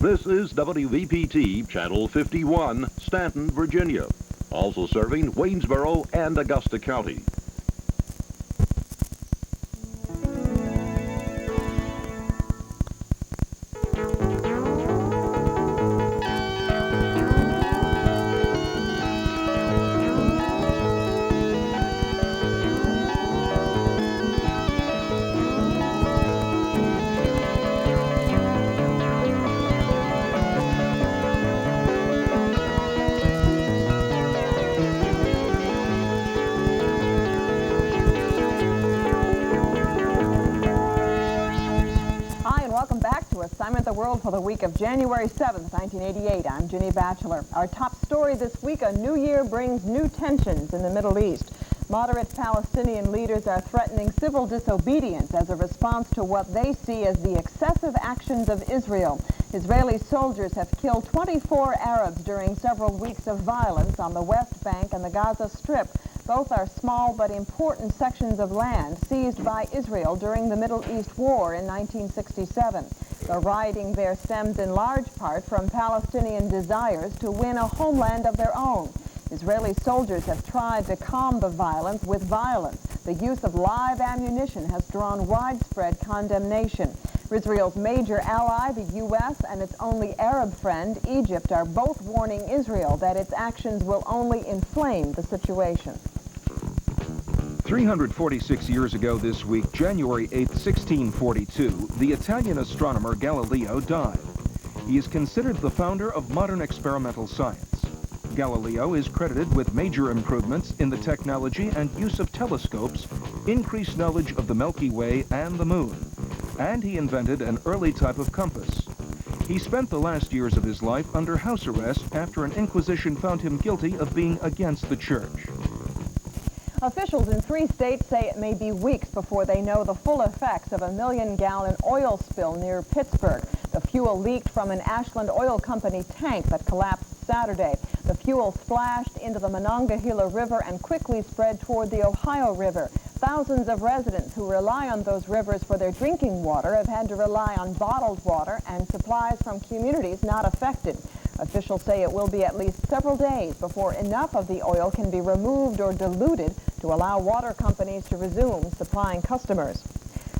This is WVPT Channel 51, Staunton, Virginia. Also serving Waynesboro and Augusta County. Assignment the World for the week of January 7th, 1988. I'm Ginny Batchelor. Our top story this week, a new year brings new tensions in the Middle East. Moderate Palestinian leaders are threatening civil disobedience as a response to what they see as the excessive actions of Israel. Israeli soldiers have killed 24 Arabs during several weeks of violence on the West Bank and the Gaza Strip. Both are small but important sections of land seized by Israel during the Middle East War in 1967. The rioting there stems in large part from Palestinian desires to win a homeland of their own. Israeli soldiers have tried to calm the violence with violence. The use of live ammunition has drawn widespread condemnation. Israel's major ally, the U.S., and its only Arab friend, Egypt, are both warning Israel that its actions will only inflame the situation. 346 years ago this week, January 8, 1642, the Italian astronomer Galileo died. He is considered the founder of modern experimental science. Galileo is credited with major improvements in the technology and use of telescopes, increased knowledge of the Milky Way and the Moon, and he invented an early type of compass. He spent the last years of his life under house arrest after an inquisition found him guilty of being against the church. Officials in 3 states say it may be weeks before they know the full effects of a million-gallon oil spill near Pittsburgh. The fuel leaked from an Ashland Oil Company tank that collapsed Saturday. The fuel splashed into the Monongahela River and quickly spread toward the Ohio River. Thousands of residents who rely on those rivers for their drinking water have had to rely on bottled water and supplies from communities not affected. Officials say it will be at least several days before enough of the oil can be removed or diluted to allow water companies to resume supplying customers.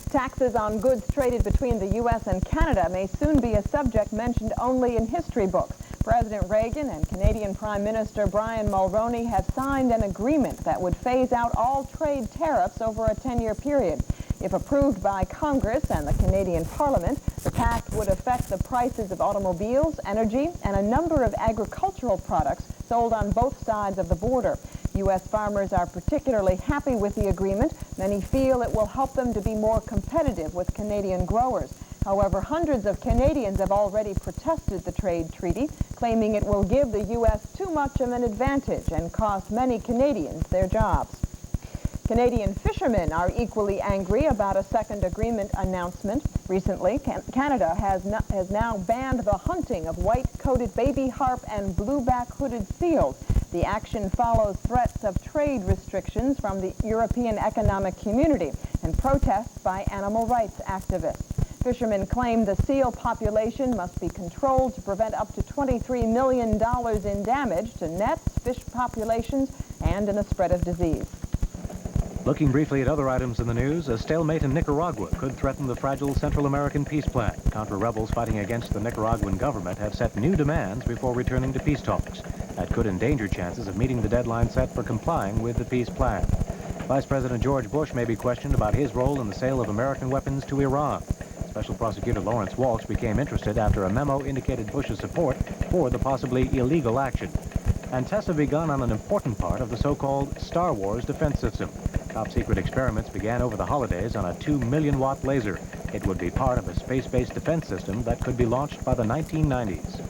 Taxes on goods traded between the U.S. and Canada may soon be a subject mentioned only in history books. President Reagan and Canadian Prime Minister Brian Mulroney have signed an agreement that would phase out all trade tariffs over a 10-year period. If approved by Congress and the Canadian Parliament, the pact would affect the prices of automobiles, energy, and a number of agricultural products sold on both sides of the border. U.S. farmers are particularly happy with the agreement. Many feel it will help them to be more competitive with Canadian growers. However, hundreds of Canadians have already protested the trade treaty, claiming it will give the U.S. too much of an advantage and cost many Canadians their jobs. Canadian fishermen are equally angry about a second agreement announcement. Recently, Canada has now banned the hunting of white-coated baby harp and blueback hooded seals. The action follows threats of trade restrictions from the European Economic Community and protests by animal rights activists. Fishermen claim the seal population must be controlled to prevent up to $23 million in damage to nets, fish populations, and in the spread of disease. Looking briefly at other items in the news, a stalemate in Nicaragua could threaten the fragile Central American peace plan. Contra-rebels fighting against the Nicaraguan government have set new demands before returning to peace talks. That could endanger chances of meeting the deadline set for complying with the peace plan. Vice President George Bush may be questioned about his role in the sale of American weapons to Iran. Special Prosecutor Lawrence Walsh became interested after a memo indicated Bush's support for the possibly illegal action. And tests have begun on an important part of the so-called Star Wars defense system. Top-secret experiments began over the holidays on a 2-million-watt laser. It would be part of a space-based defense system that could be launched by the 1990s.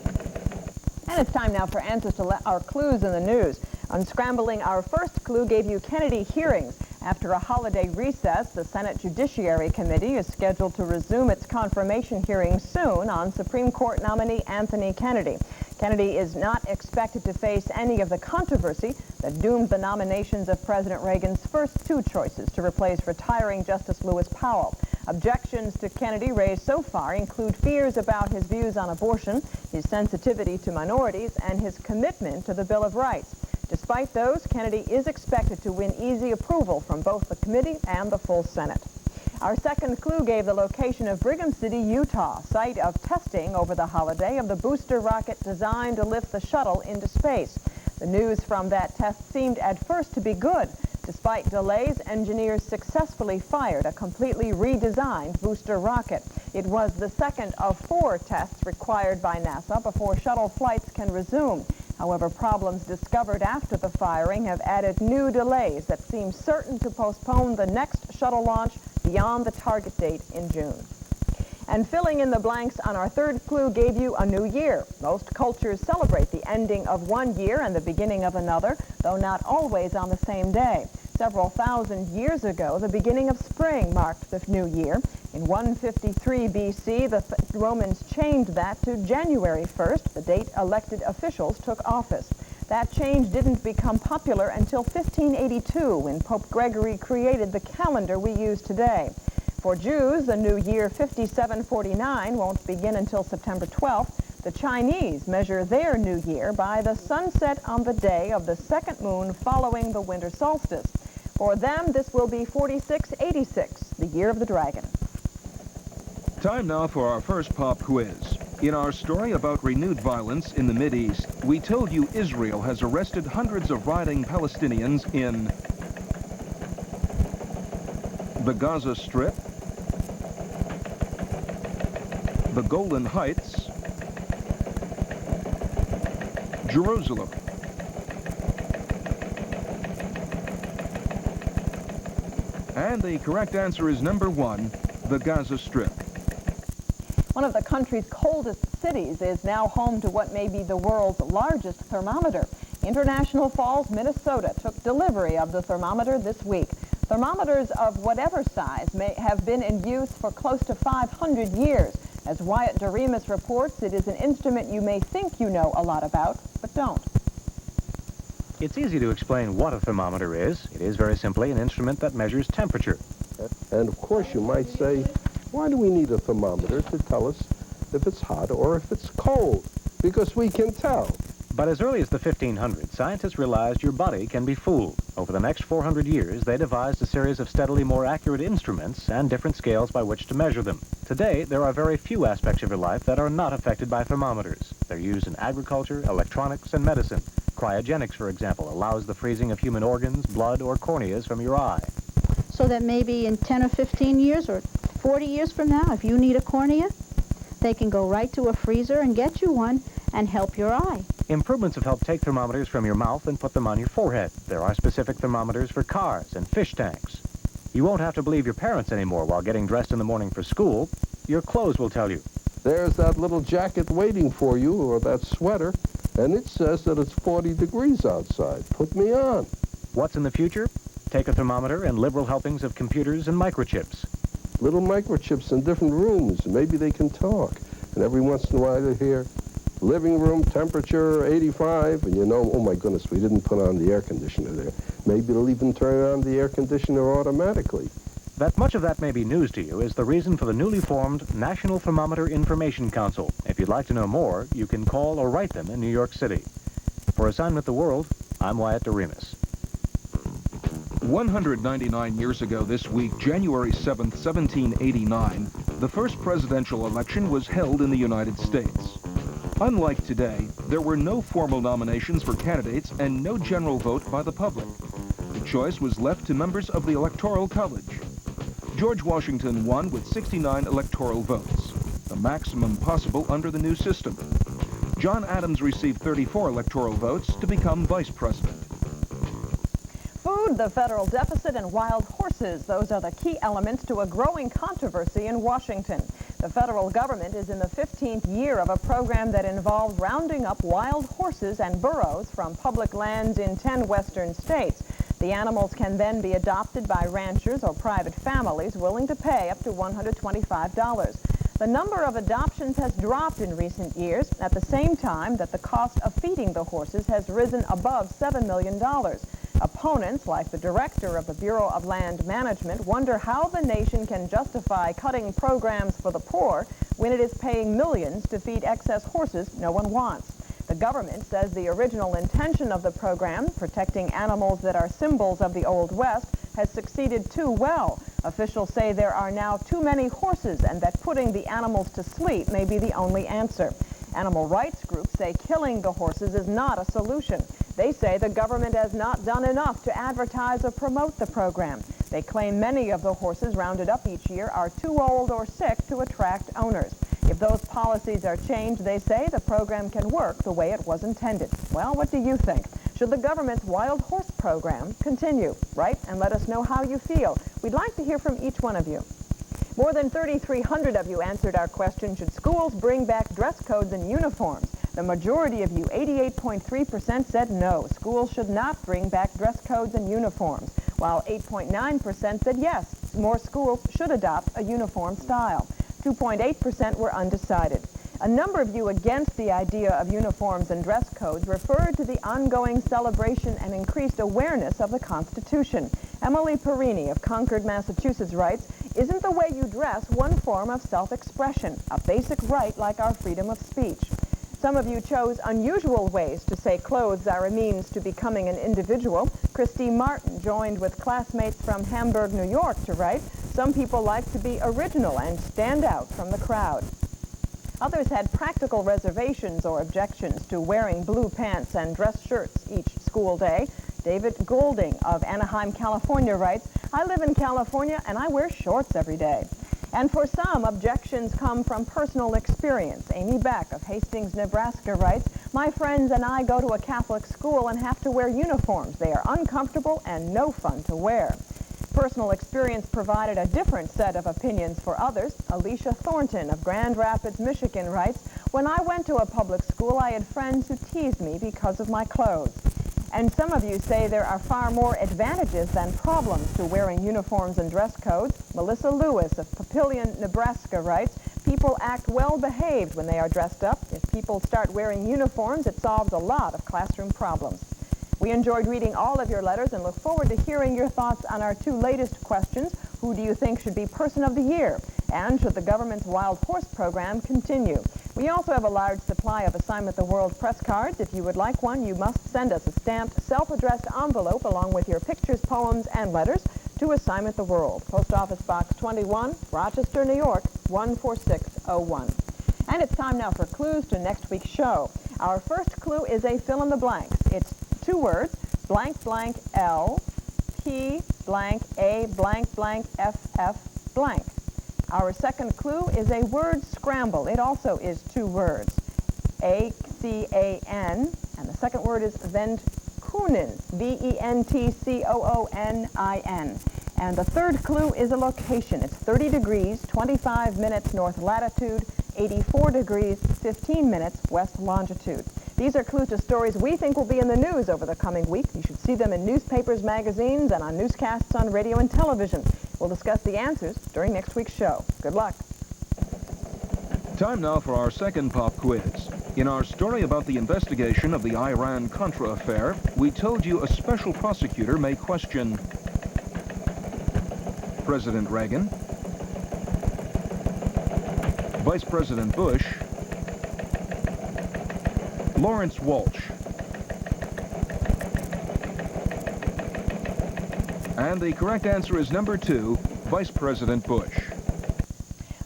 And it's time now for answers to our clues in the news. Unscrambling our first clue gave you Kennedy hearings. After a holiday recess, the Senate Judiciary Committee is scheduled to resume its confirmation hearings soon on Supreme Court nominee Anthony Kennedy. Kennedy is not expected to face any of the controversy that doomed the nominations of President Reagan's first 2 choices to replace retiring Justice Lewis Powell. Objections to Kennedy raised so far include fears about his views on abortion, his sensitivity to minorities, and his commitment to the Bill of Rights. Despite those, Kennedy is expected to win easy approval from both the committee and the full Senate. Our second clue gave the location of Brigham City, Utah, site of testing over the holiday of the booster rocket designed to lift the shuttle into space. The news from that test seemed at first to be good. Despite delays, engineers successfully fired a completely redesigned booster rocket. It was the second of 4 tests required by NASA before shuttle flights can resume. However, problems discovered after the firing have added new delays that seem certain to postpone the next shuttle launch beyond the target date in June. And filling in the blanks on our third clue gave you a new year. Most cultures celebrate the ending of one year and the beginning of another, though not always on the same day. Several thousand years ago, the beginning of spring marked the new year. In 153 BC, the Romans changed that to January 1st, the date elected officials took office. That change didn't become popular until 1582, when Pope Gregory created the calendar we use today. For Jews, the new year 5749 won't begin until September 12th. The Chinese measure their new year by the sunset on the day of the second moon following the winter solstice. For them, this will be 4686, the year of the dragon. Time now for our first pop quiz. In our story about renewed violence in the Mideast, we told you Israel has arrested hundreds of rioting Palestinians in the Gaza Strip, the Golan Heights, Jerusalem. And the correct answer is number 1, the Gaza Strip. One of the country's coldest cities is now home to what may be the world's largest thermometer. International Falls, Minnesota took delivery of the thermometer this week. Thermometers of whatever size may have been in use for close to 500 years. As Wyatt Doremus reports, it is an instrument you may think you know a lot about, but don't. It's easy to explain what a thermometer is. It is very simply an instrument that measures temperature. And of course you might say, why do we need a thermometer to tell us if it's hot or if it's cold? Because we can tell. But as early as the 1500s, scientists realized your body can be fooled. Over the next 400 years, they devised a series of steadily more accurate instruments and different scales by which to measure them. Today, there are very few aspects of your life that are not affected by thermometers. They're used in agriculture, electronics, and medicine. Cryogenics, for example, allows the freezing of human organs, blood, or corneas from your eye. So that maybe in 10 or 15 years or 40 years from now, if you need a cornea, they can go right to a freezer and get you one and help your eye. Improvements have helped take thermometers from your mouth and put them on your forehead. There are specific thermometers for cars and fish tanks. You won't have to believe your parents anymore while getting dressed in the morning for school. Your clothes will tell you. There's that little jacket waiting for you, or that sweater, and it says that it's 40 degrees outside. Put me on. What's in the future? Take a thermometer and liberal helpings of computers and microchips. Little microchips in different rooms. Maybe they can talk. And every once in a while they hear, living room temperature 85, and you know, oh my goodness, we didn't put on the air conditioner there. Maybe they'll even turn on the air conditioner automatically. That much of that may be news to you is the reason for the newly formed National Thermometer Information Council. If you'd like to know more, you can call or write them in New York City. For Assignment the World, I'm Wyatt Doremus. 199 years ago this week, January 7th, 1789, the first presidential election was held in the United States. Unlike today, there were no formal nominations for candidates and no general vote by the public. The choice was left to members of the Electoral College. George Washington won with 69 electoral votes, the maximum possible under the new system. John Adams received 34 electoral votes to become vice president. Food, the federal deficit, and wild horses. Those are the key elements to a growing controversy in Washington. The federal government is in the 15th year of a program that involves rounding up wild horses and burros from public lands in 10 western states. The animals can then be adopted by ranchers or private families willing to pay up to $125. The number of adoptions has dropped in recent years, at the same time that the cost of feeding the horses has risen above $7 million. Opponents, like the director of the Bureau of Land Management, wonder how the nation can justify cutting programs for the poor when it is paying millions to feed excess horses no one wants. The government says the original intention of the program, protecting animals that are symbols of the Old West, has succeeded too well. Officials say there are now too many horses and that putting the animals to sleep may be the only answer. Animal rights groups say killing the horses is not a solution. They say the government has not done enough to advertise or promote the program. They claim many of the horses rounded up each year are too old or sick to attract owners. If those policies are changed, they say the program can work the way it was intended. Well, what do you think? Should the government's wild horse program continue? Write and let us know how you feel. We'd like to hear from each one of you. More than 3,300 of you answered our question, should schools bring back dress codes and uniforms? The majority of you, 88.3%, said no, schools should not bring back dress codes and uniforms, while 8.9% said yes, more schools should adopt a uniform style. 2.8% were undecided. A number of you against the idea of uniforms and dress codes referred to the ongoing celebration and increased awareness of the Constitution. Emily Perini of Concord, Massachusetts writes, isn't the way you dress one form of self-expression, a basic right like our freedom of speech? Some of you chose unusual ways to say clothes are a means to becoming an individual. Christy Martin joined with classmates from Hamburg, New York to write, some people like to be original and stand out from the crowd. Others had practical reservations or objections to wearing blue pants and dress shirts each school day. David Golding of Anaheim, California writes, I live in California and I wear shorts every day. And for some, objections come from personal experience. Amy Beck of Hastings, Nebraska writes, my friends and I go to a Catholic school and have to wear uniforms. They are uncomfortable and no fun to wear. Personal experience provided a different set of opinions for others. Alicia Thornton of Grand Rapids, Michigan writes, when I went to a public school, I had friends who teased me because of my clothes. And some of you say there are far more advantages than problems to wearing uniforms and dress codes. Melissa Lewis of Papillion, Nebraska writes, people act well behaved when they are dressed up. If people start wearing uniforms, it solves a lot of classroom problems. We enjoyed reading all of your letters and look forward to hearing your thoughts on our two latest questions. Who do you think should be Person of the Year? And should the government's wild horse program continue? We also have a large supply of Assignment the World press cards. If you would like one, you must send us a stamped, self-addressed envelope along with your pictures, poems, and letters to Assignment the World, Post Office Box 21, Rochester, New York, 14601. And it's time now for clues to next week's show. Our first clue is a fill in the blanks. It's two words, blank blank L, P blank A blank blank FF blank. Our second clue is a word scramble. It also is two words, A-C-A-N, and the second word is Ventcoonin, V-E-N-T-C-O-O-N-I-N. And the third clue is a location. It's 30 degrees, 25 minutes north latitude, 84 degrees, 15 minutes west longitude. These are clues to stories we think will be in the news over the coming week. You should see them in newspapers, magazines, and on newscasts on radio and television. We'll discuss the answers during next week's show. Good luck. Time now for our second pop quiz. In our story about the investigation of the Iran-Contra affair, we told you a special prosecutor may question President Reagan, Vice President Bush, Lawrence Walsh. And the correct answer is number 2, Vice President Bush.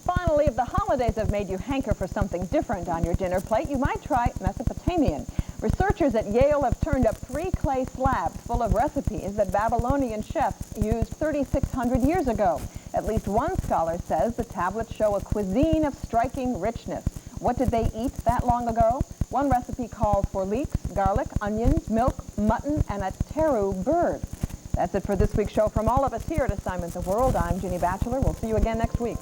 Finally, if the holidays have made you hanker for something different on your dinner plate, you might try Mesopotamian. Researchers at Yale have turned up 3 clay slabs full of recipes that Babylonian chefs used 3,600 years ago. At least one scholar says the tablets show a cuisine of striking richness. What did they eat that long ago? One recipe calls for leeks, garlic, onions, milk, mutton, and a teru bird. That's it for this week's show. From all of us here at Assignment the World, I'm Ginny Batchelor. We'll see you again next week.